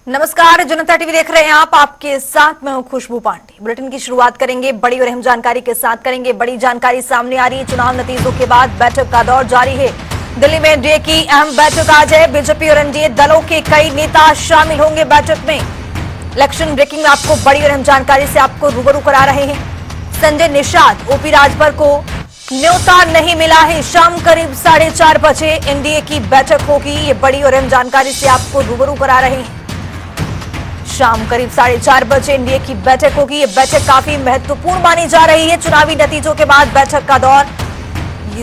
नमस्कार, जनता टीवी देख रहे हैं आप। आपके साथ मैं हूं खुशबू पांडे। बुलेटिन की शुरुआत करेंगे बड़ी और अहम जानकारी के साथ करेंगे। बड़ी जानकारी सामने आ रही है। चुनाव नतीजों के बाद बैठक का दौर जारी है। दिल्ली में एनडीए की अहम बैठक आज है। बीजेपी और एनडीए दलों के कई नेता शामिल होंगे बैठक में। इलेक्शन ब्रेकिंग में आपको बड़ी और अहम जानकारी से आपको रूबरू करा रहे हैं। संजय निषाद, ओपी राजभर को न्योता नहीं मिला है। शाम करीब 4:30 बजे एनडीए की बैठक होगी। ये बड़ी और अहम जानकारी से आपको रूबरू करा रहे हैं। शाम करीब 4:30 बजे एनडीए की बैठक होगी। ये बैठक काफी महत्वपूर्ण मानी जा रही है। चुनावी नतीजों के बाद बैठक का दौर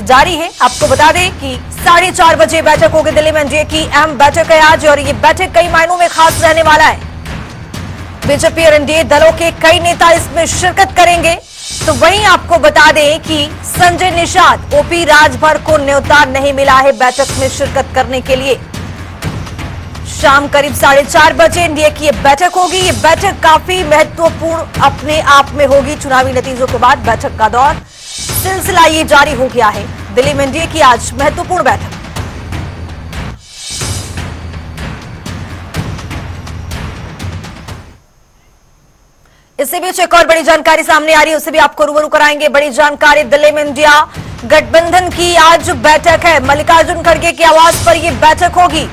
जारी है। आपको बता दें कि 4:30 बजे बैठक होगी। दिल्ली में एनडीए की अहम बैठक है आज और ये बैठक कई मायनों में खास रहने वाला है। बीजेपी और एनडीए दलों के कई नेता इसमें शिरकत करेंगे। तो वहीं आपको बता दें कि संजय निषाद, ओपी राजभर को न्योता नहीं मिला है बैठक में शिरकत करने के लिए। शाम करीब 4:30 बजे एनडीए की यह बैठक होगी। ये बैठक काफी महत्वपूर्ण अपने आप में होगी। चुनावी नतीजों के बाद बैठक का दौर सिलसिला ये जारी हो गया है। दिल्ली में एनडीए की आज महत्वपूर्ण बैठक। इसी बीच एक और बड़ी जानकारी सामने आ रही है, उसे भी आपको रूबरू कराएंगे। बड़ी जानकारी, दिल्ली में इंडिया गठबंधन की आज बैठक है। मल्लिकार्जुन खड़गे के आवास पर यह बैठक होगी।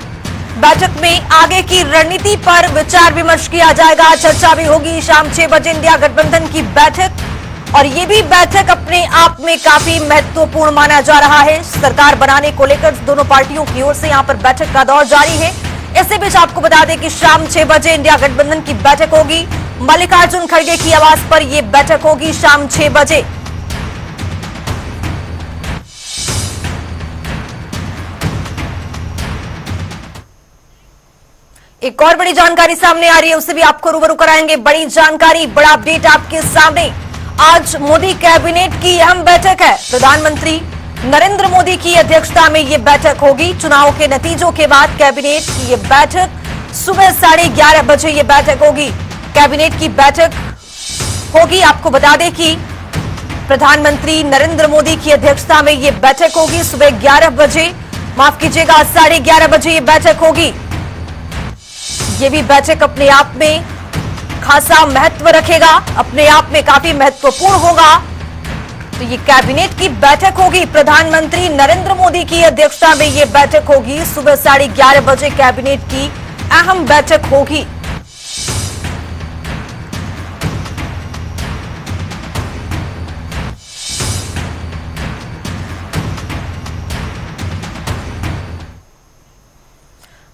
बैठक में आगे की रणनीति पर विचार विमर्श किया जाएगा, चर्चा भी होगी। शाम 6 बजे इंडिया गठबंधन की बैठक और ये भी बैठक अपने आप में काफी महत्वपूर्ण माना जा रहा है। सरकार बनाने को लेकर दोनों पार्टियों की ओर से यहां पर बैठक का दौर जारी है। इसी बीच आपको बता दें कि शाम 6 बजे इंडिया गठबंधन की बैठक होगी। मल्लिकार्जुन खड़गे की आवास पर यह बैठक होगी शाम 6 बजे। एक और बड़ी जानकारी सामने आ रही है, उसे भी आपको रूबरू कराएंगे। बड़ी जानकारी, बड़ा अपडेट आपके सामने। आज मोदी कैबिनेट की अहम बैठक है। प्रधानमंत्री नरेंद्र मोदी की अध्यक्षता में यह बैठक होगी। चुनाव के नतीजों के बाद कैबिनेट की यह बैठक सुबह 11:30 बजे यह बैठक होगी। कैबिनेट की बैठक होगी। आपको बता दें कि प्रधानमंत्री नरेंद्र मोदी की अध्यक्षता में यह बैठक होगी। सुबह 11 बजे, माफ कीजिएगा 11:30 बजे यह बैठक होगी। ये भी बैठक अपने आप में खासा महत्व रखेगा, अपने आप में काफी महत्वपूर्ण होगा। तो ये कैबिनेट की बैठक होगी। प्रधानमंत्री नरेंद्र मोदी की अध्यक्षता में ये बैठक होगी। सुबह 11:30 बजे कैबिनेट की अहम बैठक होगी।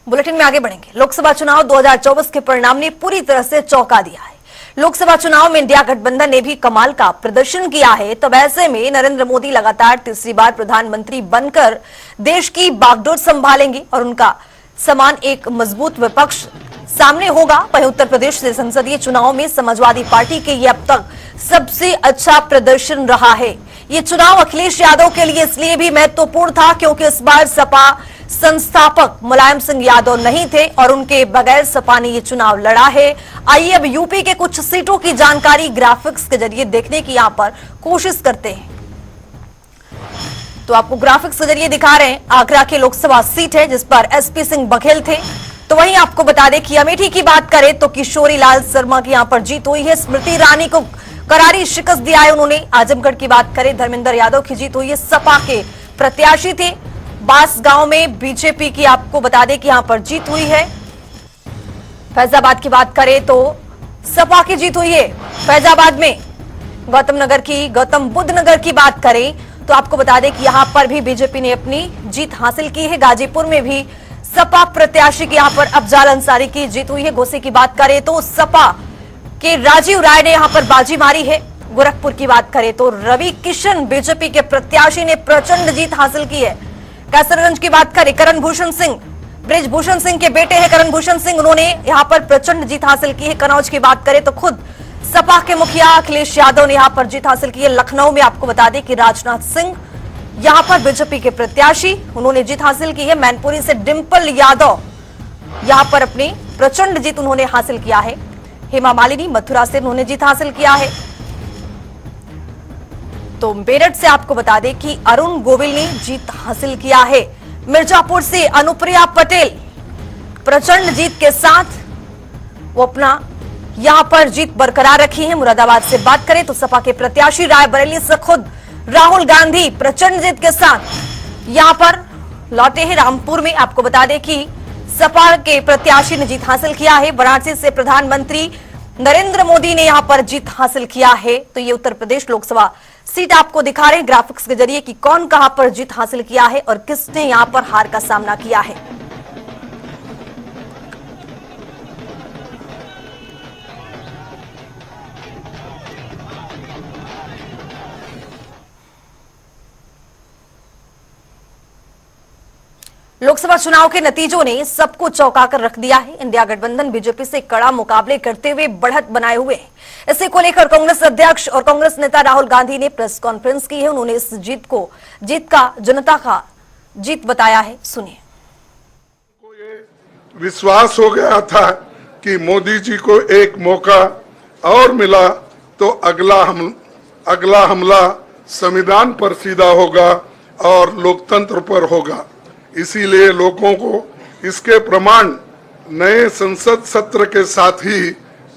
बुलेटिन में आगे बढ़ेंगे। लोकसभा चुनाव 2024 के परिणाम ने पूरी तरह से चौंका दिया है। लोकसभा चुनाव में इंडिया गठबंधन ने भी कमाल का प्रदर्शन किया है। तब ऐसे में नरेंद्र मोदी लगातार तीसरी बार प्रधानमंत्री बनकर देश की बागडोर संभालेंगे और उनका समान एक मजबूत विपक्ष सामने होगा। वहीं उत्तर प्रदेश से संसदीय चुनाव में समाजवादी पार्टी के ये अब तक सबसे अच्छा प्रदर्शन रहा है। ये चुनाव अखिलेश यादव के लिए इसलिए भी महत्वपूर्ण था क्योंकि इस बार सपा संस्थापक मुलायम सिंह यादव नहीं थे और उनके बगैर सपा ने ये चुनाव लड़ा है। आइए अब यूपी के कुछ सीटों की जानकारी ग्राफिक्स के जरिए देखने की यहां पर कोशिश करते हैं। तो आपको ग्राफिक्स के जरिए दिखा रहे हैं। आगरा की लोकसभा सीट है जिस पर एसपी सिंह बघेल थे। तो वहीं आपको बता दें कि अमेठी की बात करें तो किशोरी लाल शर्मा की यहां पर जीत हुई है। स्मृति ईरानी को करारी शिकस्त दिया है उन्होंने। आजमगढ़ की बात करें, धर्मेंद्र यादव की जीत हुई है। सपा के प्रत्याशी थे। बांसगांव में बीजेपी की आपको बता दें कि यहां पर जीत हुई है। फैजाबाद की बात करें तो सपा की जीत हुई है फैजाबाद में। गौतम बुद्ध नगर की बात करें तो आपको बता दें कि यहां पर भी बीजेपी ने अपनी जीत हासिल की है। गाजीपुर में भी सपा प्रत्याशी की यहां पर अफजाल अंसारी की जीत हुई है। घोसी की बात करें तो सपा के राजीव राय ने यहां पर बाजी मारी है। गोरखपुर की बात करें तो रवि किशन बीजेपी के प्रत्याशी ने प्रचंड जीत हासिल की है। कैसरगंज की बात करें, करण भूषण सिंह, ब्रिजभूषण सिंह के बेटे हैं करण भूषण सिंह, उन्होंने यहां पर प्रचंड जीत हासिल की है। कन्नौज की बात करें तो खुद सपा के मुखिया अखिलेश यादव ने यहां पर जीत हासिल की है। लखनऊ में आपको बता दें कि राजनाथ सिंह यहां पर बीजेपी के प्रत्याशी, उन्होंने जीत हासिल की है। मैनपुरी से डिंपल यादव यहां पर अपनी प्रचंड जीत उन्होंने हासिल किया है। हेमा मालिनी मथुरा से उन्होंने जीत हासिल किया है। तो मेरठ से आपको बता दें कि अरुण गोविल ने जीत हासिल किया है। मिर्जापुर से अनुप्रिया पटेल प्रचंड जीत के साथ वो अपना यहां पर जीत बरकरार रखी है। मुरादाबाद से बात करें तो सपा के प्रत्याशी रायबरेली से खुद राहुल गांधी प्रचंड जीत के साथ यहां पर लौटे हैं। रामपुर में आपको बता दें कि सपा के प्रत्याशी ने जीत हासिल किया है। वाराणसी से प्रधानमंत्री नरेंद्र मोदी ने यहां पर जीत हासिल किया है। तो ये उत्तर प्रदेश लोकसभा सीट आपको दिखा रहे हैं ग्राफिक्स के जरिए कि कौन कहां पर जीत हासिल किया है और किसने यहां पर हार का सामना किया है। लोकसभा चुनाव के नतीजों ने सबको चौंका कर रख दिया है। इंडिया गठबंधन बीजेपी से कड़ा मुकाबले करते हुए बढ़त बनाए हुए है। इसी को लेकर कांग्रेस अध्यक्ष और कांग्रेस नेता राहुल गांधी ने प्रेस कॉन्फ्रेंस की है। उन्होंने इस जीत का जनता का जीत बताया है। सुनिए। विश्वास हो गया था कि मोदी जी को एक मौका और मिला तो अगला हमला संविधान पर सीधा होगा और लोकतंत्र पर होगा। इसीलिए लोगों को इसके प्रमाण नए संसद सत्र के साथ ही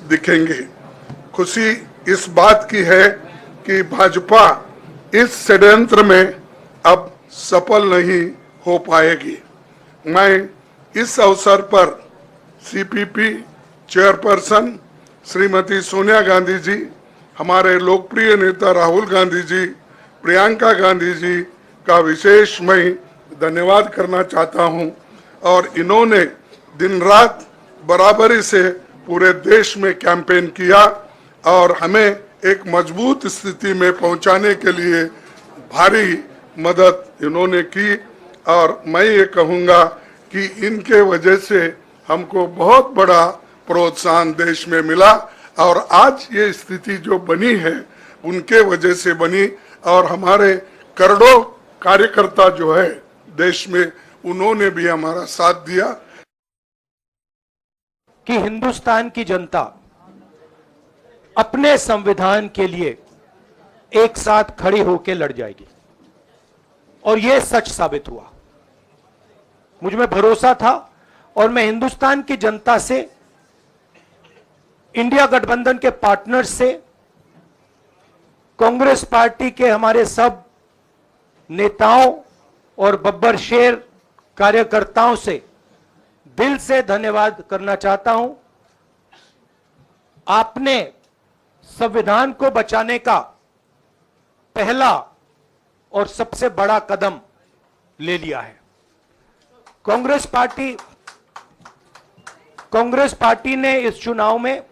दिखेंगे। खुशी इस बात की है कि भाजपा इस षड्यंत्र में अब सफल नहीं हो पाएगी। मैं इस अवसर पर सीपीपी चेयरपर्सन श्रीमती सोनिया गांधी जी, हमारे लोकप्रिय नेता राहुल गांधी जी, प्रियंका गांधी जी का विशेष मैं धन्यवाद करना चाहता हूं। और इन्होंने दिन रात बराबरी से पूरे देश में कैंपेन किया और हमें एक मजबूत स्थिति में पहुंचाने के लिए भारी मदद इन्होंने की। और मैं ये कहूंगा कि इनके वजह से हमको बहुत बड़ा प्रोत्साहन देश में मिला और आज ये स्थिति जो बनी है उनके वजह से बनी। और हमारे करोड़ों कार्यकर्ता जो है देश में, उन्होंने भी हमारा साथ दिया। कि हिंदुस्तान की जनता अपने संविधान के लिए एक साथ खड़ी होकर लड़ जाएगी और यह सच साबित हुआ। मुझ में भरोसा था और मैं हिंदुस्तान की जनता से, इंडिया गठबंधन के पार्टनर्स से, कांग्रेस पार्टी के हमारे सब नेताओं और बब्बर शेर कार्यकर्ताओं से दिल से धन्यवाद करना चाहता हूं। आपने संविधान को बचाने का पहला और सबसे बड़ा कदम ले लिया है। कांग्रेस पार्टी ने इस चुनाव में,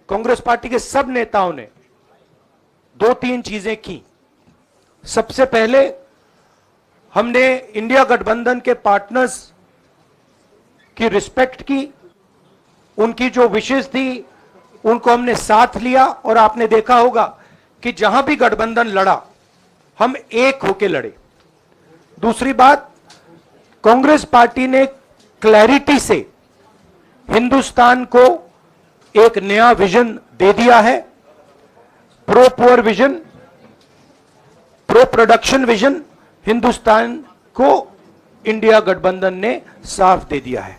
कांग्रेस पार्टी के सब नेताओं ने 2-3 चीजें की। सबसे पहले हमने इंडिया गठबंधन के पार्टनर्स की रिस्पेक्ट की, उनकी जो विशेष थी उनको हमने साथ लिया और आपने देखा होगा कि जहां भी गठबंधन लड़ा हम एक होकर लड़े। दूसरी बात, कांग्रेस पार्टी ने क्लैरिटी से हिंदुस्तान को एक नया विजन दे दिया है। Pro poor vision, pro production vision Hindustan को इंडिया गठबंधन ने साफ दे दिया है।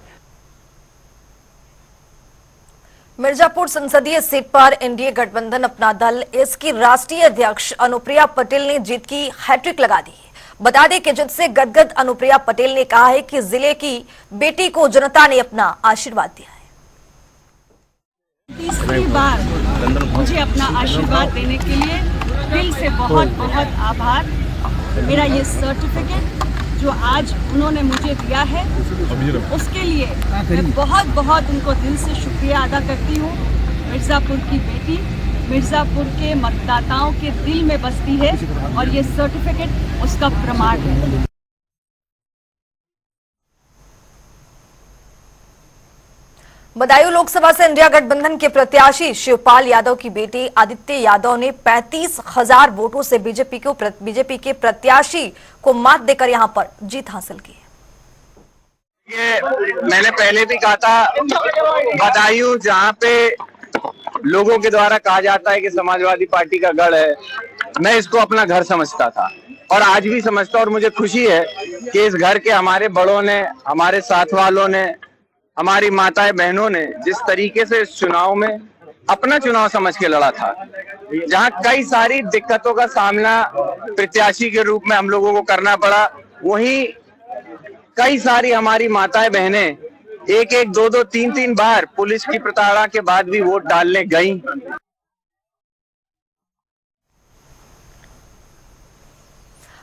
मिर्जापुर संसदीय सीट पर एनडीए गठबंधन अपना दल, इसकी राष्ट्रीय अध्यक्ष अनुप्रिया पटेल ने जीत की हैट्रिक लगा दी। बता दें कि जीत से गदगद अनुप्रिया पटेल ने कहा है कि जिले की बेटी को जनता ने अपना आशीर्वाद दिया है। तीसरी बार मुझे अपना आशीर्वाद देने के लिए दिल से बहुत बहुत आभार। मेरा ये सर्टिफिकेट जो आज उन्होंने मुझे दिया है उसके लिए मैं बहुत बहुत उनको दिल से शुक्रिया अदा करती हूँ। मिर्ज़ापुर की बेटी मिर्ज़ापुर के मतदाताओं के दिल में बसती है और ये सर्टिफिकेट उसका प्रमाण है। बदायूं लोकसभा से इंडिया गठबंधन के प्रत्याशी शिवपाल यादव की बेटी आदित्य यादव ने 35,000 वोटों से बीजेपी के प्रत्याशी को मात देकर यहां पर जीत हासिल की। ये मैंने पहले भी कहा था, बदायूं जहां पे लोगों के द्वारा कहा जाता है कि समाजवादी पार्टी का गढ़ है, मैं इसको अपना घर समझता था और आज भी समझता हूं। और मुझे खुशी है कि इस घर के हमारे बड़ों ने, हमारे साथ वालों ने हमारी माताएं बहनों ने जिस तरीके से इस चुनाव में अपना चुनाव समझ के लड़ा था, जहां कई सारी दिक्कतों का सामना प्रत्याशी के रूप में हम लोगों को करना पड़ा, वहीं कई सारी हमारी माताएं बहनें एक एक दो दो तीन तीन बार पुलिस की प्रताड़ना के बाद भी वोट डालने गईं।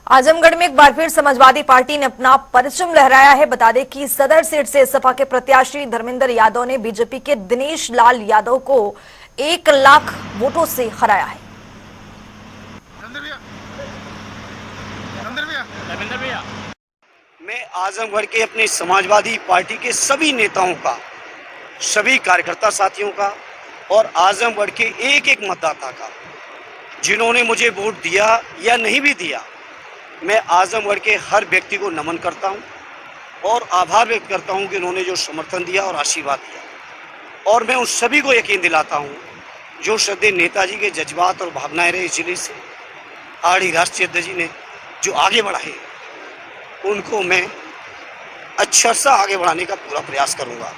आजमगढ़ में एक बार फिर समाजवादी पार्टी ने अपना परचम लहराया है। बता दें कि सदर सीट से सपा के प्रत्याशी धर्मेंद्र यादव ने बीजेपी के दिनेश लाल यादव को 1 लाख वोटों से हराया है। मैं आजमगढ़ के अपने समाजवादी पार्टी के सभी नेताओं का, सभी कार्यकर्ता साथियों का और आजमगढ़ के एक एक मतदाता का, जिन्होंने मुझे वोट दिया या नहीं भी दिया, मैं आजमगढ़ के हर व्यक्ति को नमन करता हूं और आभार व्यक्त करता हूं कि उन्होंने जो समर्थन दिया और आशीर्वाद दिया। और मैं उन सभी को यकीन दिलाता हूं जो श्रद्धेय नेताजी के जज्बात और भावनाएं रहे जिले से आरडी राष्ट्रीय अध्यक्ष जी ने जो आगे बढ़ाए, उनको मैं अच्छा सा आगे बढ़ाने का पूरा प्रयास करूंगा।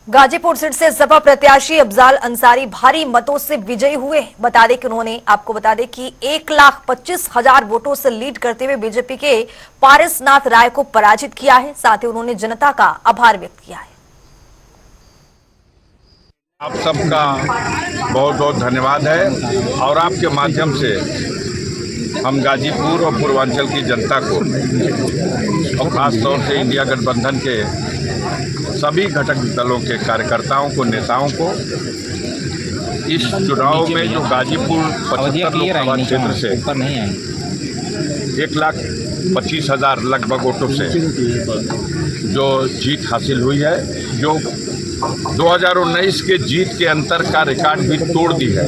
गाजीपुर सीट से सपा प्रत्याशी अफजाल अंसारी भारी मतों से विजयी हुए। बता दें कि उन्होंने आपको बता दें कि 1,25,000 वोटों से लीड करते हुए बीजेपी के पारसनाथ राय को पराजित किया है। साथ ही उन्होंने जनता का आभार व्यक्त किया है। आप सबका बहुत बहुत धन्यवाद है और आपके माध्यम से हम गाजीपुर और पूर्वांचल की जनता को और खास तौर से इंडिया गठबंधन के सभी घटक दलों के कार्यकर्ताओं को, नेताओं को इस चुनाव में जो गाजीपुर 75 लोकसभा क्षेत्र से 1,25,000 लगभग वोटों से जो जीत हासिल हुई है, जो 2019 के जीत के अंतर का रिकॉर्ड भी तोड़ दी है।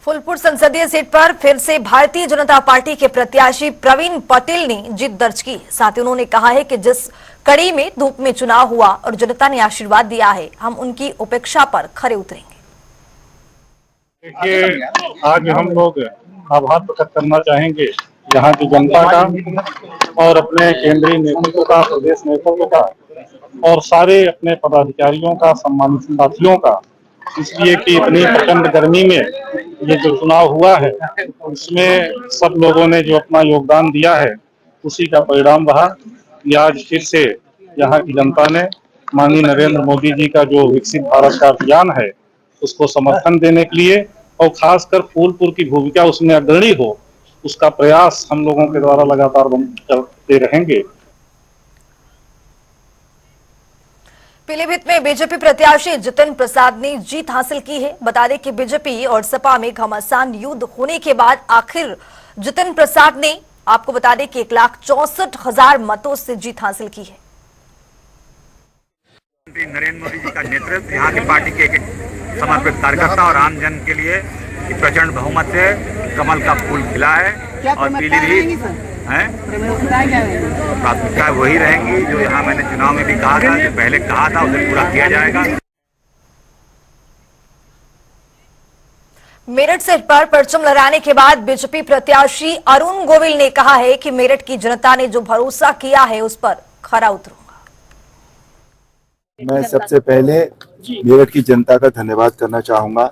फूलपुर संसदीय सीट पर फिर से भारतीय जनता पार्टी के प्रत्याशी प्रवीण पटेल ने जीत दर्ज की। साथ ही उन्होंने कहा है कि जिस कड़ी में धूप में चुनाव हुआ और जनता ने आशीर्वाद दिया है, हम उनकी उपेक्षा पर खरे उतरेंगे। देखिए, आज हम लोग आभार प्रकट करना चाहेंगे यहाँ की जनता का और अपने केंद्रीय नेतृत्व का, प्रदेश नेतृत्व का और सारे अपने पदाधिकारियों का, सम्मानित साथियों का, इसलिए कि इतनी प्रचंड गर्मी में ये जो चुनाव हुआ है उसमें सब लोगों ने जो अपना योगदान दिया है, उसी का परिणाम रहा कि आज फिर से यहाँ की जनता ने माननीय नरेंद्र मोदी जी का जो विकसित भारत का अभियान है उसको समर्थन देने के लिए और खासकर फूलपुर की भूमिका उसमें अग्रणी हो, उसका प्रयास हम लोगों के द्वारा लगातार करते रहेंगे। पीलीभीत में बीजेपी प्रत्याशी जितिन प्रसाद ने जीत हासिल की है। बता दें कि बीजेपी और सपा में घमासान युद्ध होने के बाद आखिर जितिन प्रसाद ने आपको बता दें कि 1,64,000 मतों से जीत हासिल की है। नरेंद्र मोदी जी का नेतृत्व, यहाँ की पार्टी के एक समर्पित कार्यकर्ता और आम जन के लिए प्रचंड बहुमत से कमल का फूल खिला है और पीलीभीत प्राथमिकताएं वही रहेंगी जो यहाँ मैंने चुनाव में भी कहा था, जो पहले कहा था उसे पूरा किया जाएगा। मेरठ सीट पर परचम लहराने के बाद बीजेपी प्रत्याशी अरुण गोविल ने कहा है कि मेरठ की जनता ने जो भरोसा किया है उस पर खरा उतरूंगा। मैं सबसे पहले मेरठ की जनता का धन्यवाद करना चाहूँगा,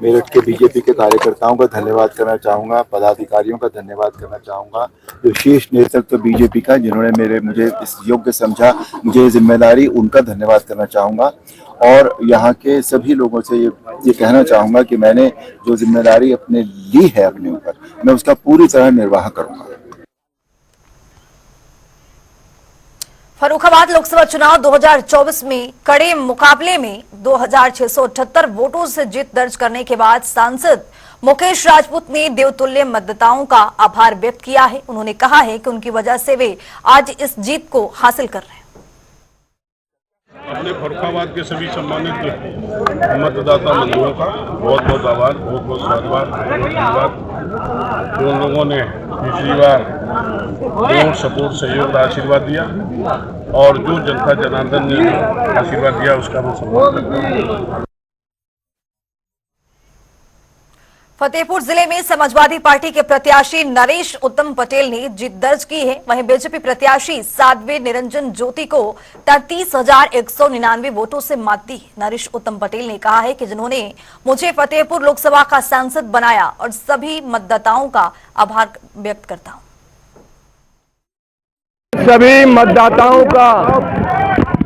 मेरठ के बीजेपी के कार्यकर्ताओं का धन्यवाद करना चाहूँगा, पदाधिकारियों का धन्यवाद करना चाहूँगा, जो शीर्ष नेतृत्व बीजेपी का जिन्होंने मुझे इस योग्य समझा, मुझे जिम्मेदारी, उनका धन्यवाद करना चाहूँगा। और यहाँ के सभी लोगों से ये कहना चाहूँगा कि मैंने जो जिम्मेदारी अपने ली है अपने ऊपर, मैं उसका पूरी तरह निर्वाह करूँगा। फर्रुखाबाद लोकसभा चुनाव 2024 में कड़े मुकाबले में 2,678 वोटों से जीत दर्ज करने के बाद सांसद मुकेश राजपूत ने देवतुल्य मतदाताओं का आभार व्यक्त किया है। उन्होंने कहा है कि उनकी वजह से वे आज इस जीत को हासिल कर रहे हैं। अपने फर्रुखाबाद के सभी सम्मानित मतदाता बंधुओं का बहुत बहुत आभार, बहुत बहुत धन्यवाद। जो लोगों ने पिछली बार जोर सपोर्ट सहयोग आशीर्वाद दिया और जो जनता जनार्दन ने आशीर्वाद दिया उसका मैं सम्मान करता हूँ। फतेहपुर जिले में समाजवादी पार्टी के प्रत्याशी नरेश उत्तम पटेल ने जीत दर्ज की है। वहीं बीजेपी प्रत्याशी साध्वी निरंजन ज्योति को 33,199 वोटों से मात दी। नरेश उत्तम पटेल ने कहा है कि जिन्होंने मुझे फतेहपुर लोकसभा का सांसद बनाया और सभी मतदाताओं का आभार व्यक्त करता हूं। सभी मतदाताओं का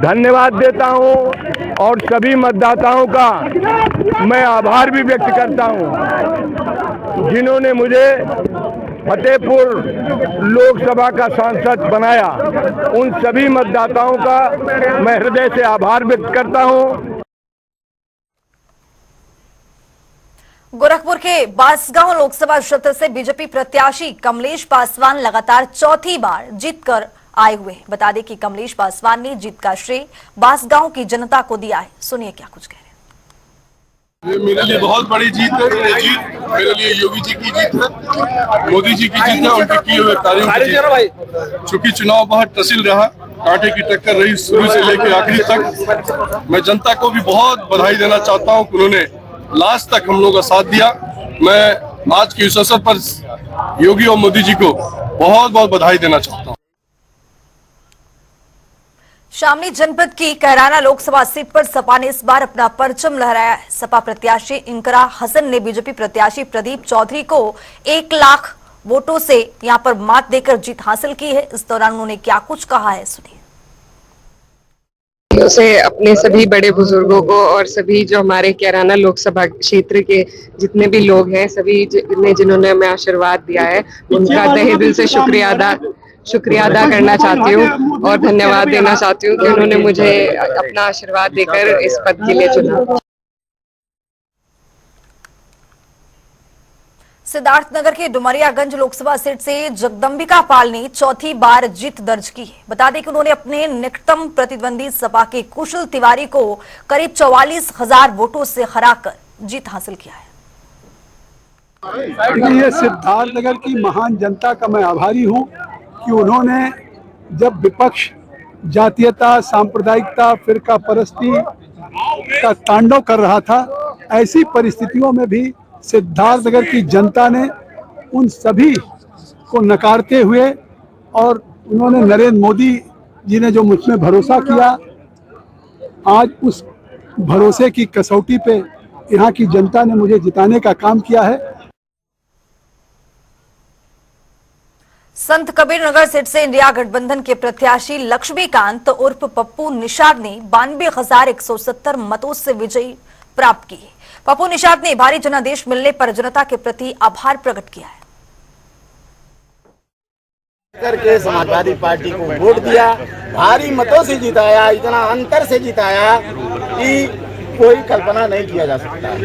धन्यवाद देता हूं और सभी मतदाताओं का मैं आभार भी व्यक्त करता हूं जिन्होंने मुझे फतेहपुर लोकसभा का सांसद बनाया। उन सभी मतदाताओं का मैं हृदय से आभार व्यक्त करता हूं। गोरखपुर के बांसगांव लोकसभा क्षेत्र से बीजेपी प्रत्याशी कमलेश पासवान लगातार चौथी बार जीतकर आए हुए। बता दें कि कमलेश पासवान ने जीत का श्रेय बांसगांव की जनता को दिया है। सुनिए क्या कुछ कह रहे हैं। ये मेरे लिए बहुत बड़ी जीत है। ये जीत मेरे लिए योगी जी की जीत है, मोदी जी की जीत है, उनके किए हुए कार्यों की जीत है। चूंकि चुनाव बहुत तहसील रहा, कांटे की टक्कर रही शुरू से लेकर आखिरी तक। मैं जनता को भी बहुत बधाई देना चाहता हूँ, उन्होंने लास्ट तक हम लोग का साथ दिया। मैं आज के इस अवसर पर योगी और मोदी जी को बहुत बहुत बधाई देना चाहता हूँ। शामली जनपद की कैराना लोकसभा सीट पर सपा ने इस बार अपना परचम लहराया है। सपा प्रत्याशी इंकरा हसन ने बीजेपी प्रत्याशी प्रदीप चौधरी को 1 लाख वोटों से यहां पर मात देकर जीत हासिल की है। इस दौरान उन्होंने क्या कुछ कहा है, सुनिए। से अपने सभी बड़े बुजुर्गों को और सभी जो हमारे कैराना लोकसभा क्षेत्र के जितने भी लोग हैं, सभी जिन्होंने हमें आशीर्वाद दिया है, उनका तहे दिल से शुक्रिया अदा करना चाहती हूँ और धन्यवाद देना चाहती हूँ कि उन्होंने मुझे अपना आशीर्वाद देकर इस पद के लिए चुना। सिद्धार्थनगर के डुमरियागंज लोकसभा सीट से जगदम्बिका पाल ने चौथी बार जीत दर्ज की है। बता दें कि उन्होंने अपने निकटतम प्रतिद्वंदी सपा के कुशल तिवारी को करीब 44,000 वोटों से हराकर जीत हासिल किया है। ये सिद्धार्थनगर की महान जनता का मैं आभारी हूँ कि उन्होंने जब विपक्ष जातीयता, सांप्रदायिकता, फिरका परस्ती का तांडव कर रहा था, ऐसी परिस्थितियों में भी सिद्धार्थनगर की जनता ने उन सभी को नकारते हुए और उन्होंने नरेंद्र मोदी जी ने जो मुझ में भरोसा किया, आज उस भरोसे की कसौटी पे यहाँ की जनता ने मुझे जिताने का काम किया है। संत कबीर नगर सीट से इंडिया गठबंधन के प्रत्याशी लक्ष्मीकांत उर्फ पप्पू निषाद ने 92,170 मतों से विजयी प्राप्त की। पप्पू निषाद ने भारी जनादेश मिलने पर जनता के प्रति आभार प्रकट किया है। करके समाजवादी पार्टी को वोट दिया, भारी मतों से जिताया, इतना अंतर से जिताया कि कोई कल्पना नहीं किया जा सकता।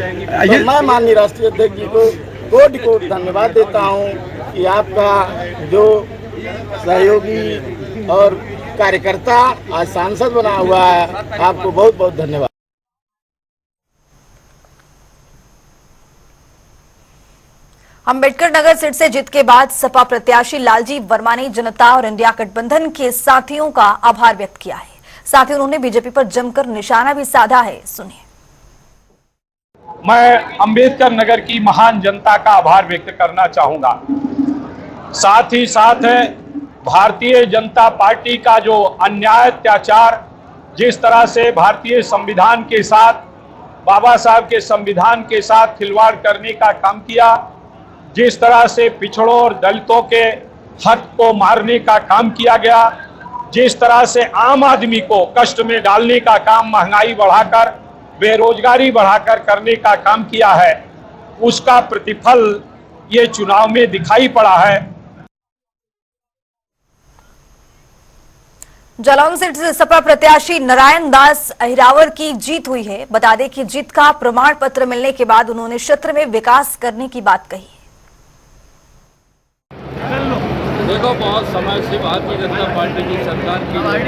तो मैं माननीय राष्ट्रीय अध्यक्ष जी को कोटि कोटि धन्यवाद देता हूं कि आपका जो सहयोगी और कार्यकर्ता आज सांसद बना हुआ है, आपको बहुत बहुत धन्यवाद। अम्बेडकर नगर सीट से जीत के बाद सपा प्रत्याशी लालजी वर्मा ने जनता और इंडिया गठबंधन के साथियों का आभार व्यक्त किया है। साथ ही उन्होंने बीजेपी पर जमकर निशाना भी साधा है, सुनिए। मैं अंबेडकर नगर की महान जनता का आभार व्यक्त करना चाहूंगा। साथ ही साथ भारतीय जनता पार्टी का जो अन्याय अत्याचार, जिस तरह से भारतीय संविधान के साथ, बाबा साहब के संविधान के साथ खिलवाड़ करने का काम किया, जिस तरह से पिछड़ों और दलितों के हक को मारने का काम किया गया, जिस तरह से आम आदमी को कष्ट में डालने का काम, महंगाई बढ़ाकर, बेरोजगारी बढ़ाकर करने का काम किया है, उसका प्रतिफल ये चुनाव में दिखाई पड़ा है। जालौन सीट से सपा प्रत्याशी नारायण दास अहिरावर की जीत हुई है। बता दें कि जीत का प्रमाण पत्र मिलने के बाद उन्होंने क्षेत्र में विकास करने की बात कही। देखो, बहुत समय से भारतीय जनता पार्टी की सरकार की उन्होंने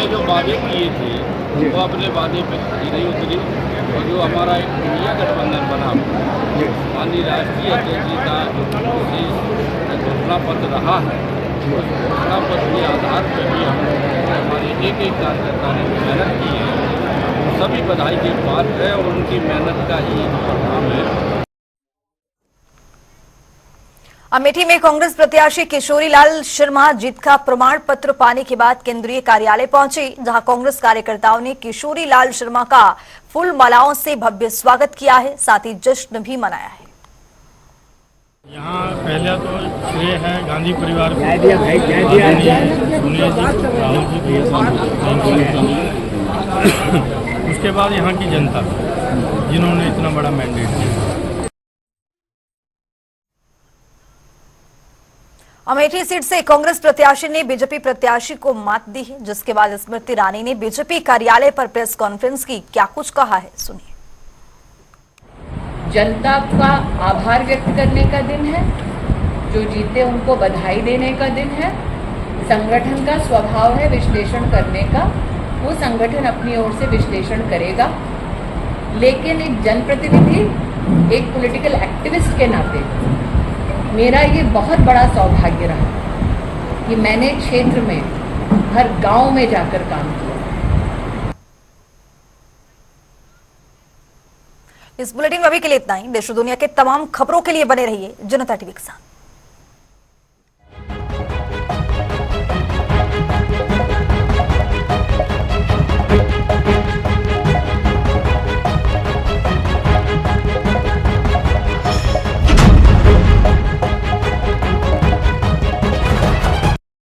जो वादे किए थे वो अपने वादे पे खड़ी नहीं उतरी, और जो हमारा एक इंडिया गठबंधन बना माननीय राष्ट्रीय अध्यक्ष जी का घोषणा पत्र रहा है, उस घोषणा पत्र के आधार पर भी हम हमारे एक कार्यकर्ता ने मेहनत की है, सभी बधाई के पात्र है और उनकी मेहनत का ही परिणाम है। अमेठी में कांग्रेस प्रत्याशी किशोरीलाल शर्मा जीत का प्रमाण पत्र पाने के बाद केंद्रीय कार्यालय पहुंचे, जहां कांग्रेस कार्यकर्ताओं ने किशोरीलाल शर्मा का फूल मालाओं से भव्य स्वागत किया है, साथ ही जश्न भी मनाया है। यहाँ पहले तो श्रेय है गांधी परिवार को, उसके बाद यहाँ की जनता जिन्होंने इतना बड़ा मैंडेट दिया। अमेठी सीट से कांग्रेस प्रत्याशी ने बीजेपी प्रत्याशी को मात दी है, जिसके बाद स्मृति ईरानी ने बीजेपी कार्यालय पर प्रेस कॉन्फ्रेंस की, क्या कुछ कहा है सुनिए। जनता का आभार व्यक्त करने का दिन है, जो जीते उनको बधाई देने का दिन है। संगठन का स्वभाव है विश्लेषण करने का, वो संगठन अपनी ओर से विश्लेषण करेगा, लेकिन एक जनप्रतिनिधि, एक पॉलिटिकल एक्टिविस्ट के नाते मेरा ये बहुत बड़ा सौभाग्य रहा कि मैंने क्षेत्र में हर गांव में जाकर काम किया। इस बुलेटिन में अभी के लिए इतना ही। देश और दुनिया के तमाम खबरों के लिए बने रहिए जनता टीवी के साथ।